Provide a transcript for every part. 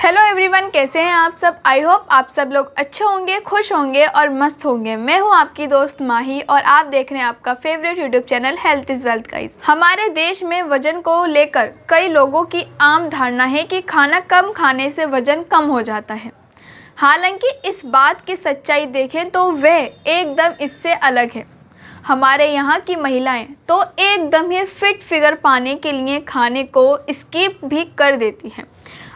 Hello everyone, कैसे हैं आप सब। आई होप आप सब लोग अच्छे होंगे, खुश होंगे और मस्त होंगे। मैं हूं आपकी दोस्त माही और आप देख रहे हैं आपका favourite YouTube channel health is wealth guys. हमारे देश में वजन को लेकर कई लोगों की आम धारणा है कि खाना कम खाने से वजन कम हो जाता है। हालांकि इस बात की सच्चाई देखें तो वह एकदम इससे अलग है। हमारे यहाँ की महिलाएं तो एकदम ही फिट फिगर पाने के लिए खाने को स्किप भी कर देती हैं।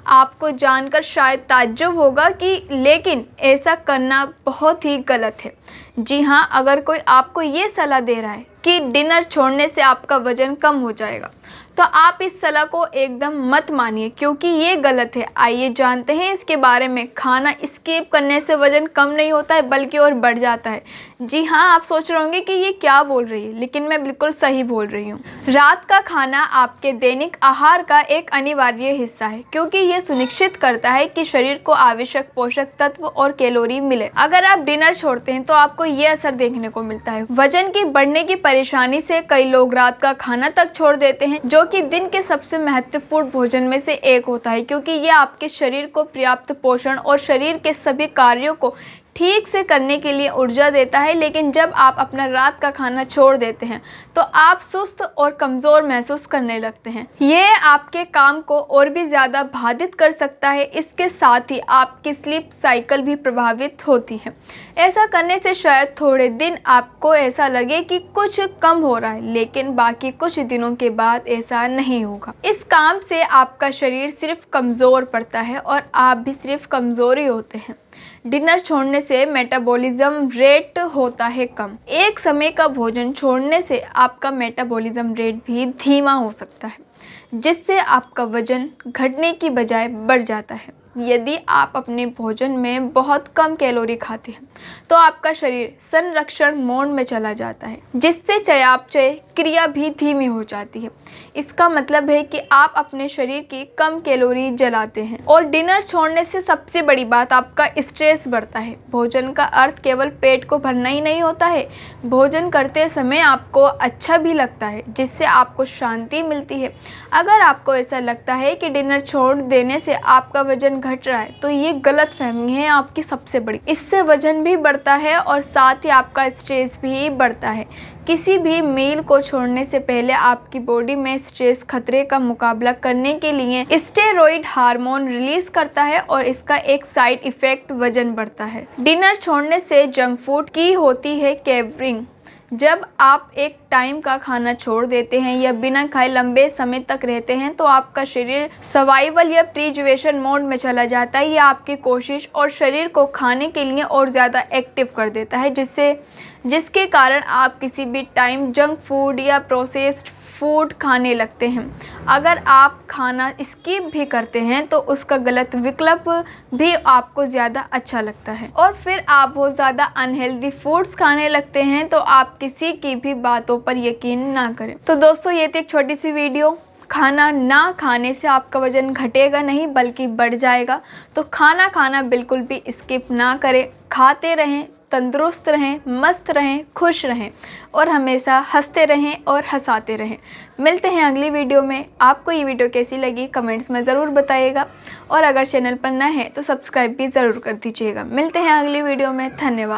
आपको जानकर शायद ताज्जुब होगा कि लेकिन ऐसा करना बहुत ही गलत है। जी हाँ, अगर कोई आपको ये सलाह दे रहा है कि डिनर छोड़ने से आपका वज़न कम हो जाएगा तो आप इस सलाह को एकदम मत मानिए, क्योंकि ये गलत है। आइए जानते हैं इसके बारे में। खाना स्किप करने से वज़न कम नहीं होता है बल्कि और बढ़ जाता है। जी हाँ, आप सोच रहे होंगे कि ये क्या बोल रही है, लेकिन मैं बिल्कुल सही बोल रही हूँ। रात का खाना आपके दैनिक आहार का एक अनिवार्य हिस्सा है, क्योंकि ये सुनिश्चित करता है कि शरीर को आवश्यक पोषक तत्व और कैलोरी मिले। अगर आप डिनर छोड़ते हैं तो आपको ये असर देखने को मिलता है। वजन की बढ़ने की परेशानी से कई लोग रात का खाना तक छोड़ देते हैं, जो कि दिन के सबसे महत्वपूर्ण भोजन में से एक होता है, क्योंकि ये आपके शरीर को पर्याप्त पोषण और शरीर के सभी कार्यों को ठीक से करने के लिए ऊर्जा देता है। लेकिन जब आप अपना रात का खाना छोड़ देते हैं तो आप सुस्त और कमज़ोर महसूस करने लगते हैं। ये आपके काम को और भी ज़्यादा बाधित कर सकता है। इसके साथ ही आपकी स्लीप साइकिल भी प्रभावित होती है। ऐसा करने से शायद थोड़े दिन आपको ऐसा लगे कि कुछ कम हो रहा है, लेकिन बाकी कुछ दिनों के बाद ऐसा नहीं होगा। इस काम से आपका शरीर सिर्फ कमज़ोर पड़ता है और आप भी सिर्फ कमज़ोर ही होते हैं। डिनर छोड़ने से मेटाबॉलिज्म रेट होता है कम। एक समय का भोजन छोड़ने से आपका मेटाबॉलिज्म रेट भी धीमा हो सकता है, जिससे आपका वजन घटने की बजाय बढ़ जाता है। यदि आप अपने भोजन में बहुत कम कैलोरी खाते हैं तो आपका शरीर संरक्षण मोड में चला जाता है, जिससे चयापचय क्रिया भी धीमी हो जाती है। इसका मतलब है कि आप अपने शरीर की कम कैलोरी जलाते हैं। और डिनर छोड़ने से सबसे बड़ी बात, आपका स्ट्रेस बढ़ता है। भोजन का अर्थ केवल पेट को भरना ही नहीं होता है। भोजन करते समय आपको अच्छा भी लगता है, जिससे आपको शांति मिलती है। अगर आपको ऐसा लगता है कि डिनर छोड़ देने से आपका वजन घट रहा है तो ये गलत फहमी है आपकी सबसे बड़ी। इससे वजन भी बढ़ता है और साथ ही आपका स्ट्रेस भी बढ़ता है। किसी भी मील को छोड़ने से पहले आपकी बॉडी में स्ट्रेस खतरे का मुकाबला करने के लिए स्टेरॉइड हार्मोन रिलीज करता है और इसका एक साइड इफेक्ट वजन बढ़ता है। डिनर छोड़ने से जंक फूड की होती है क्रेविंग। जब आप एक टाइम का खाना छोड़ देते हैं या बिना खाए लंबे समय तक रहते हैं तो आपका शरीर सर्वाइवल या प्रिजर्वेशन मोड में चला जाता है। यह आपकी कोशिश और शरीर को खाने के लिए और ज़्यादा एक्टिव कर देता है, जिसके कारण आप किसी भी टाइम जंक फूड या प्रोसेस्ड फूड खाने लगते हैं। अगर आप खाना स्किप भी करते हैं तो उसका गलत विकल्प भी आपको ज़्यादा अच्छा लगता है और फिर आप बहुत ज़्यादा अनहेल्दी फूड्स खाने लगते हैं। तो आप किसी की भी बातों पर यकीन ना करें। तो दोस्तों, ये थी एक छोटी सी वीडियो। खाना ना खाने से आपका वज़न घटेगा नहीं बल्कि बढ़ जाएगा। तो खाना बिल्कुल भी स्किप ना करें। खाते रहें, तंदुरुस्त रहें, मस्त रहें, खुश रहें और हमेशा हंसते रहें और हंसाते रहें। मिलते हैं अगली वीडियो में। आपको ये वीडियो कैसी लगी कमेंट्स में ज़रूर बताइएगा और अगर चैनल पर नए हैं तो सब्सक्राइब भी ज़रूर कर दीजिएगा। मिलते हैं अगली वीडियो में। धन्यवाद।